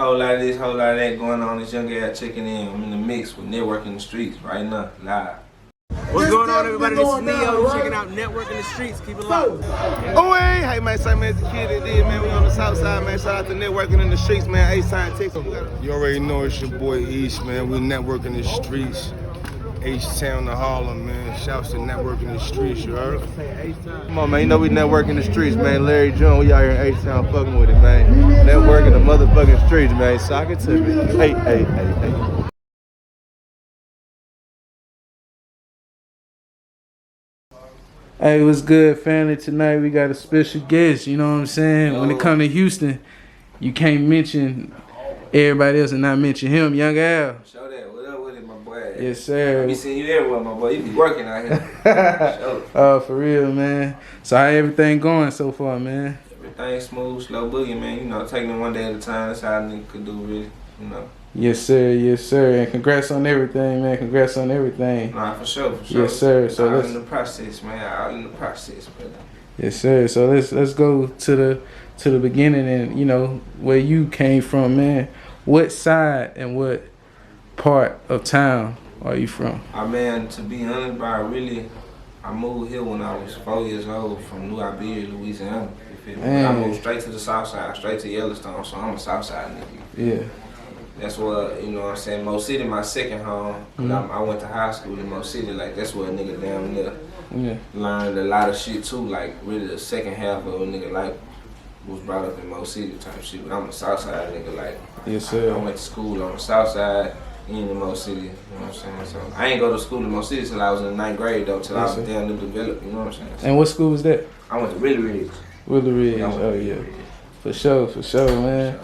Whole lot of this, whole lot of that going on. This young guy checking in. I'm in the mix with Networking the Streets right now, live. What's going on, everybody? This is Neo. You're checking out Networking the Streets. Keep it locked. Oh, hey, man, same as the kid that did, man. We on the south side, man. Shout out to Networking in the Streets, man. H-Town, Texas. You already know it's your boy East, man. We Networking the Streets. H-Town to Harlem, man. Shouts to Networking the Streets, you heard? Come on, man. You know we Networking the Streets, man. Larry June, we out here in H-Town fucking with it, man. Networking the motherfucking streets, man. Sock it to me. Hey. Hey, what's good, family? Tonight we got a special guest, you know what I'm saying? When it comes to Houston, you can't mention everybody else and not mention him, Young Al. Show that. What up with it, my boy? Yes, sir. I be seeing you everywhere, my boy. You be working out here. Show. Oh, for real, man. So how everything going so far, man? Everything smooth, slow boogie, man. You know, taking it one day at a time. That's how a nigga could do, really. You know. Yes, sir. And congrats on everything, man. Congrats on everything. Nah, for sure. Yes, sir. So out let's in the process, man. Out in the process, brother. Yes, sir. So let's go to the beginning and, you know, where you came from, man. What side and what part of town are you from? Man, to be honest, bro, I moved here when I was 4 years old from New Iberia, Louisiana. You feel me? I moved straight to the south side, straight to Yellowstone, so I'm a south side nigga. Yeah. That's what, you know what I'm saying, Mo City my second home. I went to high school in Mo City, like that's where a nigga down there learned a lot of shit too, like really the second half of a nigga life was brought up in Mo City type shit, but I'm a south side nigga, like yes, sir. I went to school on the south side in the Mo City, you know what I'm saying, so I ain't go to school in Mo City till I was in the 9th grade though, till I was down to develop, you know what I'm saying. So and what school was that? I went to Willie Ridge. Willie Ridge, oh yeah. For sure, man.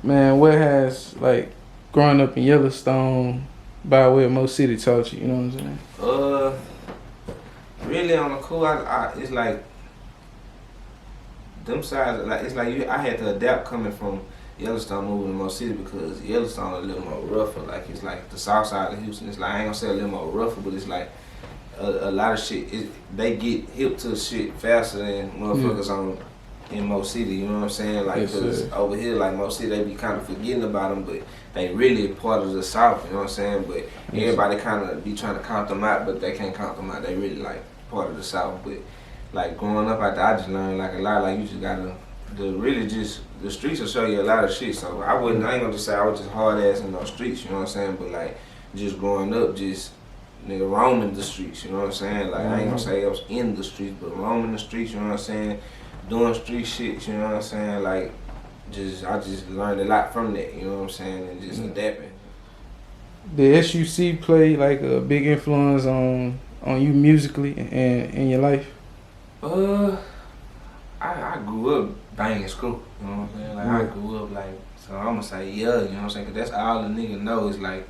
Man, what has, like, growing up in Yellowstone by way of Mo City taught you, you know what I'm saying? Really on the cool, it's like, them sides, like, it's like I had to adapt coming from Yellowstone moving to Mo City because Yellowstone a little more rougher, like, it's like the south side of Houston, it's like, I ain't gonna say a little more rougher, but it's like, a lot of shit, they get hip to shit faster than motherfuckers in Mo City, you know what I'm saying? Like, cause over here, like Mo City, they be kind of forgetting about them, but they really part of the South, you know what I'm saying? But everybody kind of be trying to count them out, but they can't count them out. They really like part of the South. But like growing up out there, I just learned like a lot. Like you just gotta, the streets will show you a lot of shit. So I ain't gonna just say I was just hard ass in those streets, you know what I'm saying? But like just growing up, just nigga roaming the streets, you know what I'm saying? Like I ain't gonna say I was in the streets, but roaming the streets, you know what I'm saying? Doing street shit, you know what I'm saying? Like, I just learned a lot from that, you know what I'm saying? And just adapting. Did SUC play like a big influence on you musically and in your life? I grew up banging screw, you know what I'm saying? Like I grew up like, so I'm gonna say you know what I'm saying? Cause that's all the nigga know is like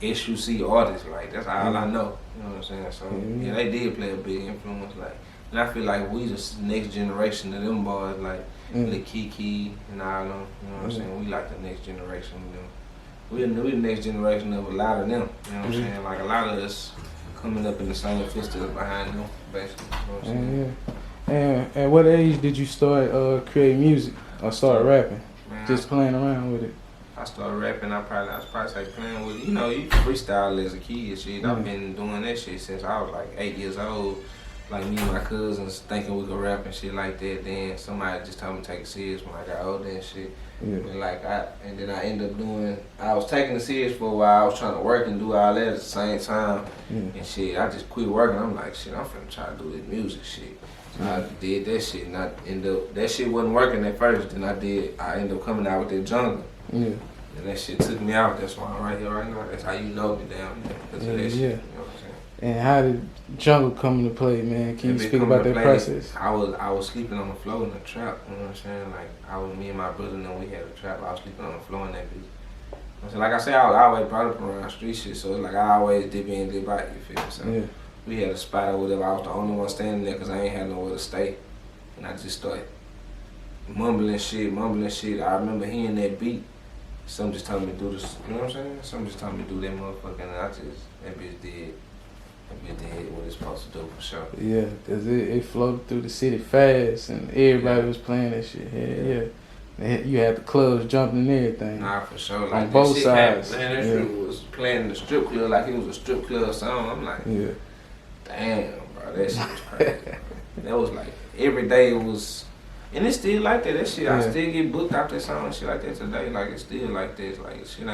SUC artists, like that's all I know, you know what I'm saying? So yeah, they did play a big influence, like. And I feel like we the next generation of them boys, like Lil Kiki and all them, you know what I'm saying? We like the next generation of them. We the next generation of a lot of them, you know what I'm saying? Like a lot of us coming up in the same footsteps behind them, basically, you know what I'm saying? And at what age did you start creating music or start rapping? Man, just playing around with it? I started rapping, I was probably like playing with it. You know, you freestyle as a kid and shit. I've been doing that shit since I was like 8 years old. Like me and my cousins thinking we could rap and shit like that. Then somebody just told me to take it serious when I got older and shit. And like and then I ended up I was taking it serious for a while. I was trying to work and do all that at the same time and shit. I just quit working. I'm like, shit, I'm finna try to do this music shit. So I did that shit and I ended up, that shit wasn't working at first. Then I ended up coming out with that jungle. And that shit took me out. That's why I'm right here right now. That's how you know me down there. Because of that shit. You know what I'm saying? And how did jungle come into play, man? Can you speak about that process? I was sleeping on the floor in the trap, you know what I'm saying? Like me and my brother and we had a trap. I was sleeping on the floor in that bitch. So like I said, I was always brought up around street shit, so it's like I always dip in, dip out, you feel me? So we had a spot or whatever. I was the only one standing there because I ain't had nowhere to stay. And I just started mumbling shit. I remember hearing that beat. Some just told me to do this, you know what I'm saying? Some just told me to do that motherfucker, and that bitch did. That bitch did what it's supposed to do for sure. Yeah, because it floated through the city fast, and everybody was playing that shit. Yeah. You had the clubs jumping and everything. Nah, for sure. Like, On both shit sides. happened, man, that shit was playing in the strip club like it was a strip club song. I'm like, Yeah. damn, bro, that shit was crazy. That was like, every day it was, and it's still like that. That shit, I Yeah. still get booked out that song and shit like that today. Like, it's still like this. Like, shit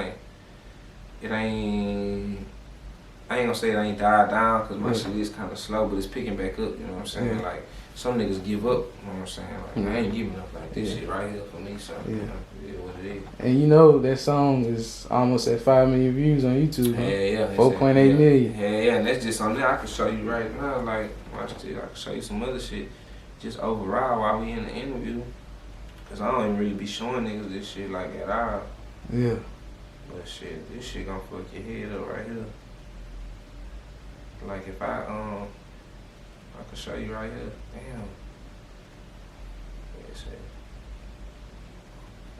I ain't gonna say it ain't died down because my shit is kind of slow, but it's picking back up, you know what I'm saying? Yeah. Like, some niggas give up, you know what I'm saying? Like, I ain't giving up like this Yeah. shit right here for me, so, you know, it is what it is. And you know that song is almost at 5 million views on YouTube. Huh? Yeah. 4.8 million. Yeah, and that's just something I can show you right now. Like, watch this, I can show you some other shit just overall while we in the interview. Cause I don't even really be showing niggas this shit like at all. Yeah. But shit, this shit gonna fuck your head up right here. Like if I can show you right here. Damn. Yeah, shit.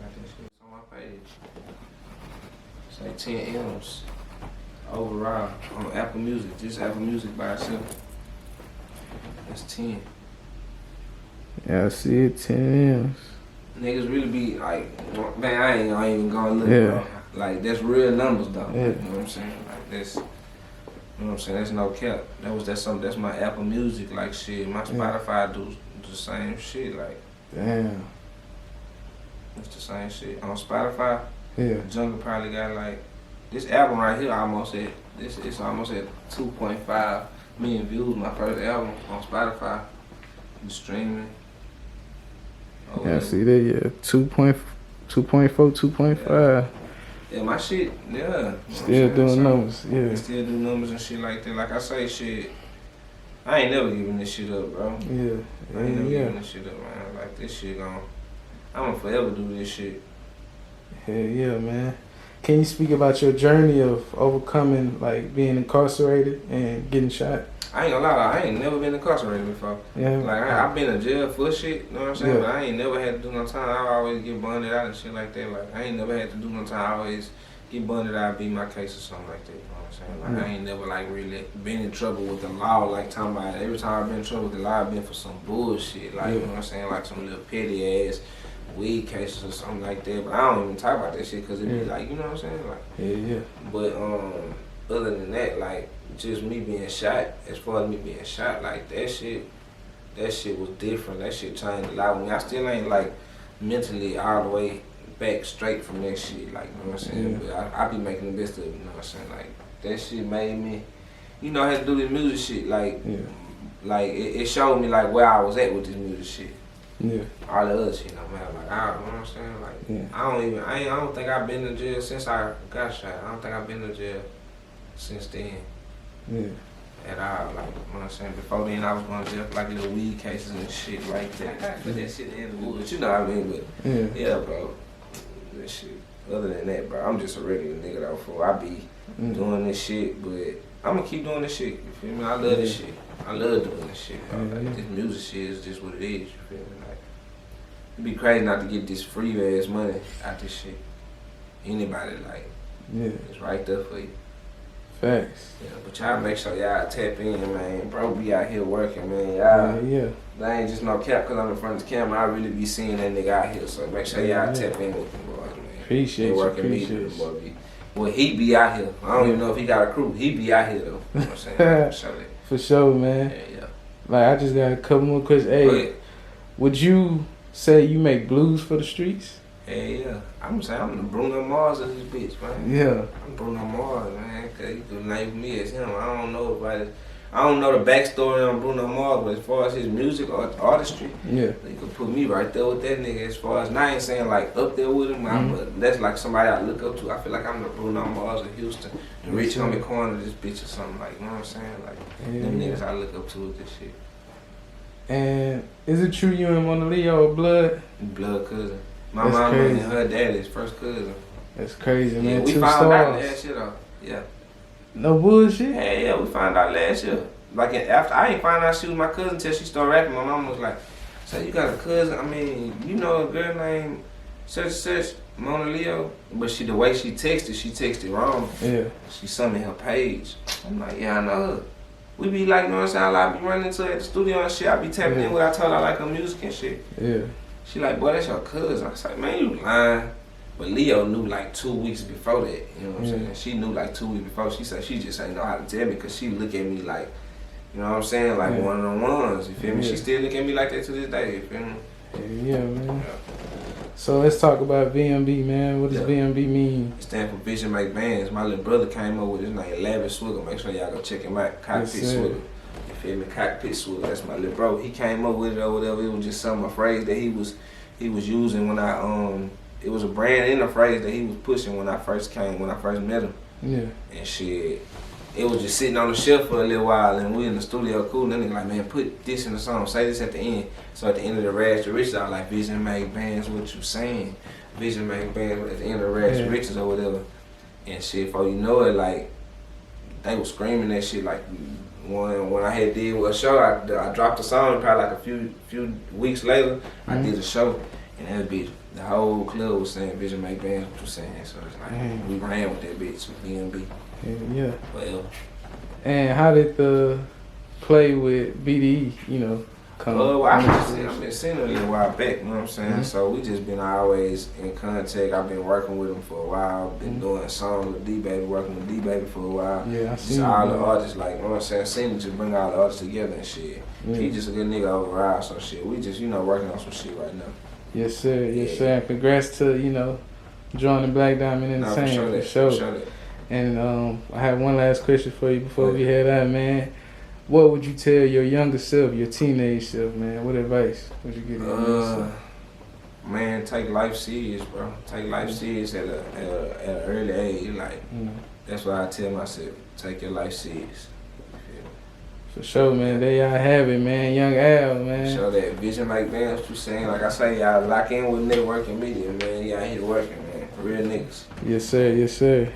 Got this shit on my page. It's like 10 M's overall on Apple Music. Just Apple Music by itself. That's 10. Yeah, I see it. 10 M's. Niggas really be like, man, I ain't even gonna look, Yeah. bro. Like, that's real numbers, though. Yeah. You know what I'm saying? Like, that's, you know what I'm saying? That's no cap. That's my Apple Music, like, shit. My Spotify do the same shit, like. Damn. It's the same shit. On Spotify, Yeah. Jungle probably got, like, this album right here it's almost at 2.5 million views, my first album on Spotify. The streaming. Yeah, I see that. Yeah, 2.4, 2.5. Yeah, my shit, yeah. Still doing numbers. Yeah. Still do numbers and shit like that. Like I say, shit, I ain't never giving this shit up, bro. Yeah. I ain't never Yeah. giving this shit up, man. Like, this shit I'm gonna forever do this shit. Hell yeah, man. Can you speak about your journey of overcoming, like, being incarcerated and getting shot? I ain't gonna lie, I ain't never been incarcerated before. Yeah. Like, I've been in jail for shit, you know what I'm saying? Yeah. But I ain't never had to do no time. I always get bonded out and shit like that. Like, I ain't never had to do no time. I always get bonded out, beat my case or something like that, you know what I'm saying? Like, I ain't never, like, really been in trouble with the law, like, talking about every time I've been in trouble with the law, I've been for some bullshit, like, you know what I'm saying? Like, some little petty ass weed cases or something like that. But I don't even talk about that shit because it be like, you know what I'm saying? Like, Yeah. but other than that, like, just me being shot, as far as me being shot, like, that shit was different. That shit changed a lot with me. I still ain't, like, mentally all the way back straight from that shit, like, you know what I'm saying? Yeah. But I be making the best of it, you know what I'm saying? Like, that shit made me, you know, I had to do this music shit, like, like, it showed me, like, where I was at with this music shit. Yeah. All the other shit, no matter, like, you know what I'm saying? Like, I don't think I've been to jail since I got shot. I don't think I've been to jail since then. Yeah. At all, like, you know what I'm saying? Before then, I was going to jail for, like, little weed cases and shit like that. But that shit in the woods, you know what I mean? But, yeah, bro, that shit. Other than that, bro, I'm just a regular nigga, though, fool. I be doing this shit, but I'm gonna keep doing this shit, you feel me? I love this shit. I love doing this shit, bro. Like, this music shit is just what it is, you feel me? Like, it'd be crazy not to get this free ass money out this shit. Anybody, like, it's right there for you. Facts. Yeah, but y'all make sure y'all tap in, man. Bro be out here working, man. Y'all, that ain't just no cap because I'm in front of the camera. I really be seeing that nigga out here. So make sure y'all tap in with them boys, man. Appreciate you. Appreciate you. Well, he be out here. I don't even know if he got a crew. He be out here, though. You know what I'm saying? For sure. For sure, man. Yeah. Like, I just got a couple more questions. Hey, would you say you make blues for the streets? Yeah. I'm saying I'm the Bruno Mars of this bitch, man. Yeah. I'm Bruno Mars, man. Cause you could name me as him. I don't know the backstory on Bruno Mars, but as far as his music or artistry, you could put me right there with that nigga. As far as, and I ain't saying like up there with him, but that's like somebody I look up to. I feel like I'm the Bruno Mars of Houston, the rich homie corner of this bitch or something, like, you know what I'm saying? Like, them niggas I look up to with this shit. And is it true you and Monaleo are blood? Blood cousin. My mama and her daddy's first cousin. That's crazy, man. We found out last year though. Yeah. No bullshit? Yeah, we found out last year. Like, after I ain't find out she was my cousin until she started rapping. My mom was like, "So you got a cousin? I mean, you know a girl named such and such, Monaleo?" But the way she texted wrong. Yeah. She sent me her page. I'm like, yeah, I know her. We be like, you know what I'm saying? I be running into her at the studio and shit. I be tapping in with her. I told her I like her music and shit. Yeah. She like, boy, that's your cousin. I was like, man, you lying. But Leo knew like 2 weeks before that. You know what I'm saying? She knew like 2 weeks before. She said she just ain't know how to tell me because she look at me like, you know what I'm saying? Like one of them ones. You feel me? She still look at me like that to this day. You feel me? Yeah, man. So let's talk about VMB, man. What does VMB mean? It stands for Vision Make Bands. My little brother came up with his name, Lavish Swiggle. Make sure y'all go check him out. Cockpit Swiggle. You feel me? Cockpit Swiggle. That's my little bro. He came up with it or whatever. It was just a phrase that he was using when it was a brand in the phrase that he was pushing when I first met him. Yeah. And shit, it was just sitting on the shelf for a little while, and we in the studio cool, and then like, man, put this in the song, say this at the end. So at the end of the Rags to Riches, I was like, Vision Make Bands, what you saying? Vision Make Bands at the end of Rags to Riches or whatever. And shit, before you know it, like, they was screaming that shit. Like, when I had did a show, I dropped the song, probably like a few weeks later, I did a show, and that bitch, the whole club was saying Vision Make Bands, what you saying? So it's like, we ran with that bitch, with VMB. Yeah. Well. And how did the play with BDE, you know, come? I've been seeing him a while back, you know what I'm saying? So we just been always in contact. I've been working with him for a while. Been doing songs with D-Baby, working with D-Baby for a while. Yeah, I see. All the artists, like, you know what I'm saying? Seen him just bring all the artists together and shit. Yeah. He just a good nigga overall, so shit. We just, working on some shit right now. Yes, sir. Yes, sir. And congrats to, joining Black Diamond Entertainment. For sure. And I have one last question for you before we head out, man. What would you tell your younger self, your teenage self, man? What advice would you give your younger self? Man, take life serious, bro. Take life serious at an early age. Like, that's what I tell myself. Take your life serious. For sure, man. There y'all have it, man. Young Al, man. Show that Vision Make Bands, what you saying. Like I say, y'all lock in with networking media, man. Y'all here working, man. Real niggas. Yes, sir. Yes, sir.